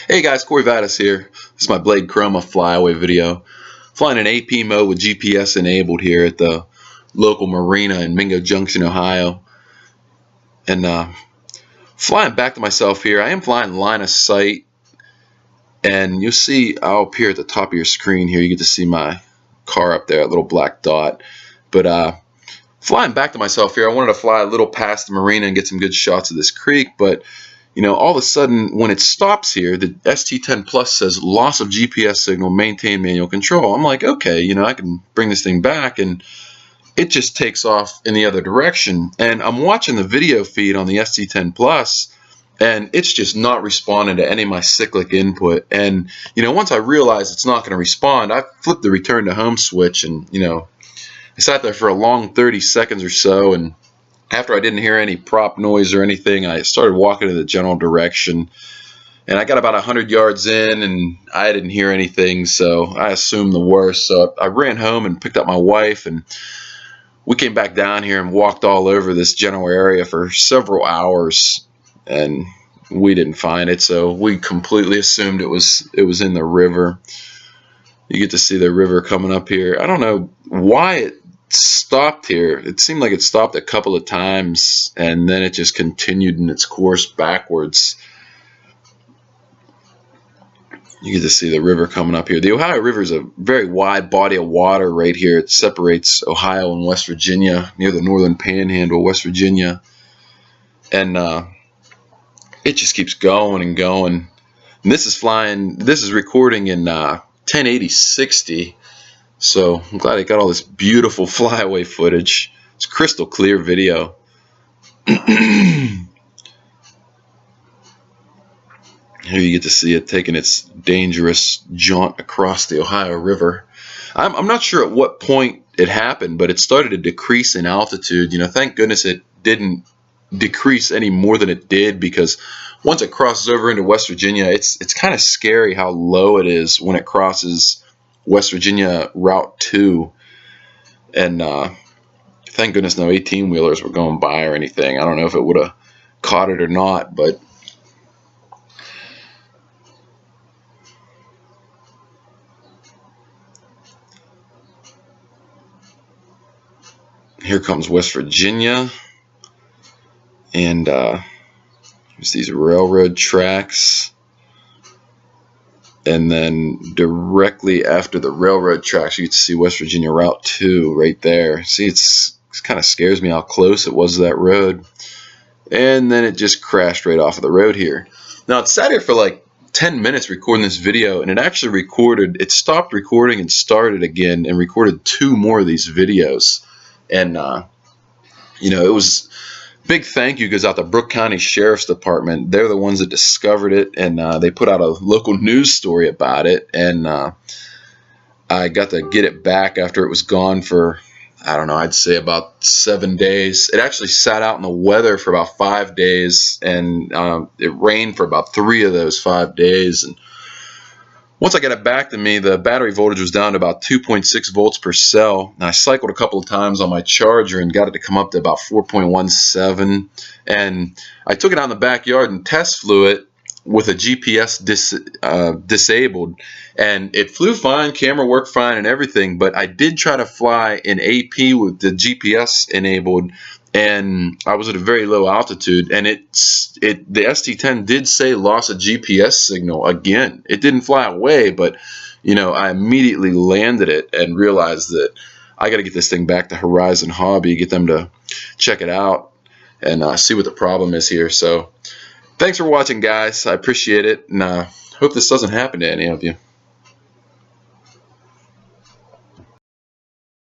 Hey guys, Corey Vadas here. This is my Blade Chroma Flyaway video. Flying in AP mode with GPS enabled here at the local marina in Mingo Junction, Ohio. And flying back to myself here, I am flying line of sight. And you'll see up here at the top of your screen here, you get to see my car up there, a little black dot. But flying back to myself here, I wanted to fly a little past the marina and get some good shots of this creek, but you know, all of a sudden, when it stops here, the ST10 Plus says loss of GPS signal, maintain manual control. I'm like, okay, you know, I can bring this thing back, and it just takes off in the other direction. And I'm watching the video feed on the ST10 Plus, and it's just not responding to any of my cyclic input. And, you know, once I realized it's not going to respond, I flipped the return to home switch, and, you know, I sat there for a long 30 seconds or so, and after I didn't hear any prop noise or anything, I started walking in the general direction, and I got about 100 yards in, and I didn't hear anything, so I assumed the worst. So I ran home and picked up my wife, and we came back down here and walked all over this general area for several hours, and we didn't find it, so we completely assumed it was in the river. You get to see the river coming up here. I don't know why it stopped here. It seemed like it stopped a couple of times, and then it just continued in its course backwards. You get to see the river coming up here. The Ohio River is a very wide body of water right here. It separates Ohio and West Virginia, near the northern panhandle of West Virginia, and it just keeps going and going. And this is recording in 1080-60. So I'm glad I got all this beautiful flyaway footage. It's crystal clear video. Here you get to see it taking its dangerous jaunt across the Ohio River. I'm not sure at what point it happened, but it started to decrease in altitude. You know, thank goodness it didn't decrease any more than it did, because once it crosses over into West Virginia, it's kind of scary how low it is when it crosses West Virginia Route 2, and thank goodness no 18-wheelers were going by or anything. I don't know if it would have caught it or not, but here comes West Virginia, and there's these railroad tracks. And then directly after the railroad tracks, you get to see West Virginia Route 2 right there. See, it kind of scares me how close it was to that road. And then it just crashed right off of the road here. Now, it sat here for like 10 minutes recording this video, and it actually recorded, it stopped recording and started again and recorded 2 more of these videos. And, you know, it was big thank you goes out to Brooke County Sheriff's Department. They're the ones that discovered it, and they put out a local news story about it, and I got to get it back after it was gone for, I don't know, I'd say about 7 days. It actually sat out in the weather for about 5 days, and it rained for about 3 of those 5 days. And once I got it back to me, the battery voltage was down to about 2.6 volts per cell. And I cycled a couple of times on my charger and got it to come up to about 4.17. And I took it out in the backyard and test flew it with a GPS disabled. And it flew fine, camera worked fine and everything. But I did try to fly in AP with the GPS enabled, and I was at a very low altitude, and the ST10 did say loss of GPS signal again. It didn't fly away, but you know, I immediately landed it and realized that I got to get this thing back to Horizon Hobby, get them to check it out and see what the problem is here. So thanks for watching, guys. I appreciate it, and hope this doesn't happen to any of you.